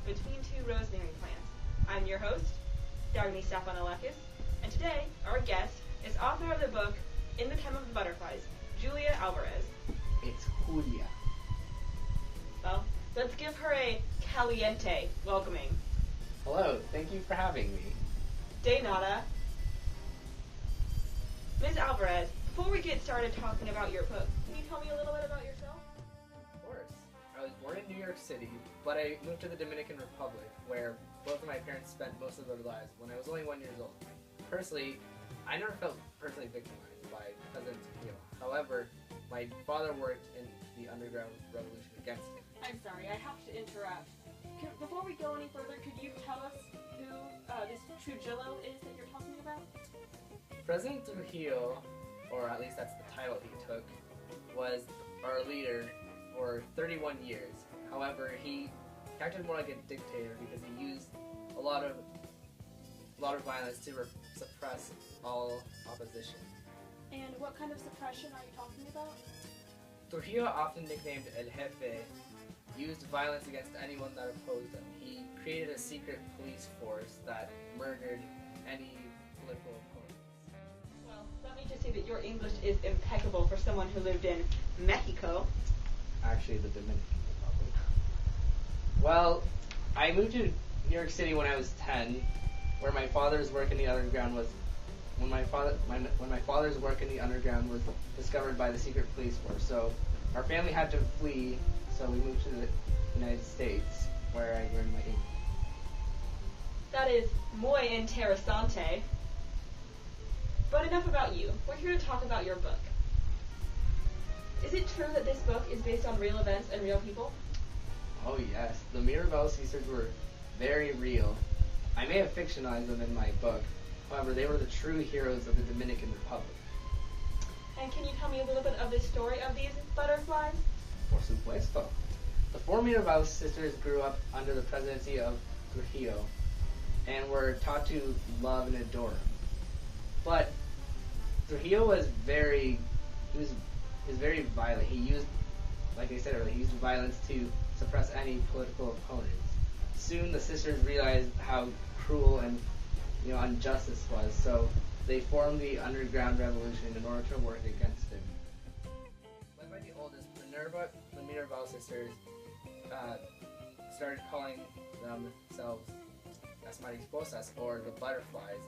Between Two Rosemary Plants. I'm your host, Dagny Stefanolakis, and today our guest is author of the book In the Time of the Butterflies, Julia Alvarez. It's Julia. Well, let's give her a caliente welcoming. Hello, thank you for having me. De nada. Ms. Alvarez, before we get started talking about your book, can you tell me a little bit about yourself? Of course. I was born in New York City, but I moved to the Dominican Republic, where both of my parents spent most of their lives when I was only 1 year old. Personally, I never felt personally victimized by President Trujillo. However, my father worked in the underground revolution against him. I'm sorry, I have to interrupt. Before we go any further, could you tell us who this Trujillo is that you're talking about? President Trujillo, or at least that's the title he took, was our leader for 31 years. However, he acted more like a dictator because he used a lot of violence to suppress all opposition. And what kind of suppression are you talking about? Trujillo, often nicknamed El Jefe, used violence against anyone that opposed him. He created a secret police force that murdered any political opponents. Well, let me just say that your English is impeccable for someone who lived in Mexico. Actually, the Dominican Republic. Well, I moved to New York City when I was 10, where my father's work in the underground was when my father's work in the underground was discovered by the secret police force. So our family had to flee, so we moved to the United States, where I learned my English. That is muy interesante. But enough about you. We're here to talk about your book. Is it true that this book is based on real events and real people? Oh yes, the Mirabal sisters were very real. I may have fictionalized them in my book. However, they were the true heroes of the Dominican Republic. And can you tell me a little bit of the story of these butterflies? Por supuesto. The four Mirabal sisters grew up under the presidency of Trujillo and were taught to love and adore him. But Trujillo was very violent. He used, like I said earlier, he used violence to suppress any political opponents. Soon the sisters realized how cruel and unjust this was, so they formed the underground revolution in order to work against him. Led by the oldest, the Mirabal sisters started calling themselves las mariposas, or the butterflies,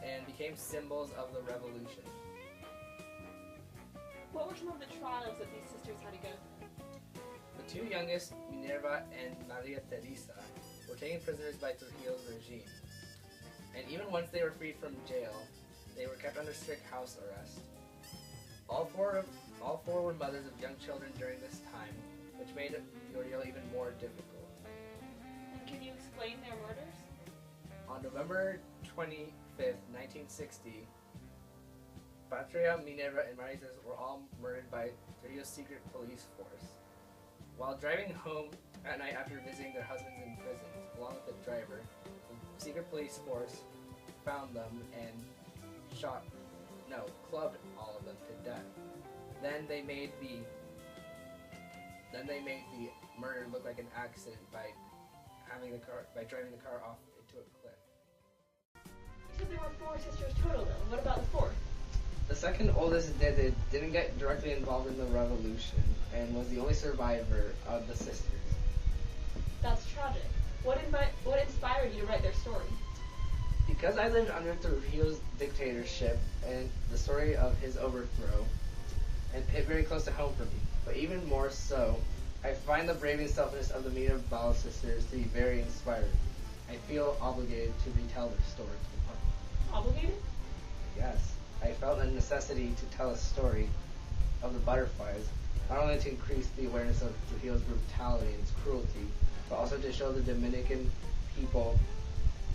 and became symbols of the revolution. What were some of the trials that these sisters had to go through? The two youngest, Minerva and Maria Teresa, were taken prisoners by Trujillo's regime. And even once they were freed from jail, they were kept under strict house arrest. All four were mothers of young children during this time, which made the ordeal even more difficult. And can you explain their murders? On November 25th, 1960, Patria, Minerva, and Maria were all murdered by Trujillo's secret police force. While driving home at night after visiting their husbands in prison, along with the driver, the secret police force found them and clubbed all of them to death. Then they made the murder look like an accident by driving the car off into a cliff. You said there were four sisters total, though. What about the fourth? The second oldest didn't get directly involved in the revolution and was the only survivor of the sisters. That's tragic. What inspired you to write their story? Because I lived under Trujillo's dictatorship and the story of his overthrow, and hit very close to home for me. But even more so, I find the brave and selflessness of the Mirabal sisters to be very inspiring. I feel obligated to retell their story to the public. Obligated? Yes. I felt a necessity to tell a story of the butterflies, not only to increase the awareness of Trujillo's brutality and his cruelty, but also to show the Dominican people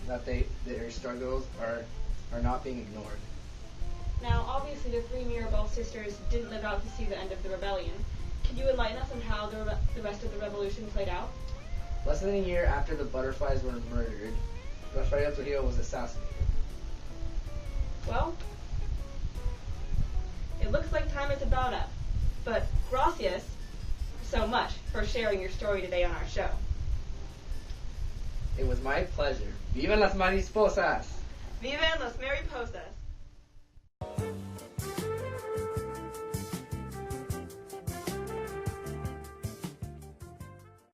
that their struggles are not being ignored. Now, obviously, the three Mirabal sisters didn't live out to see the end of the rebellion. Can you enlighten us on how the rest of the revolution played out? Less than a year after the butterflies were murdered, Rafael Trujillo was assassinated. Well, it looks like time is about up. But gracias so much for sharing your story today on our show. It was my pleasure. Vivan las mariposas! Vivan las mariposas!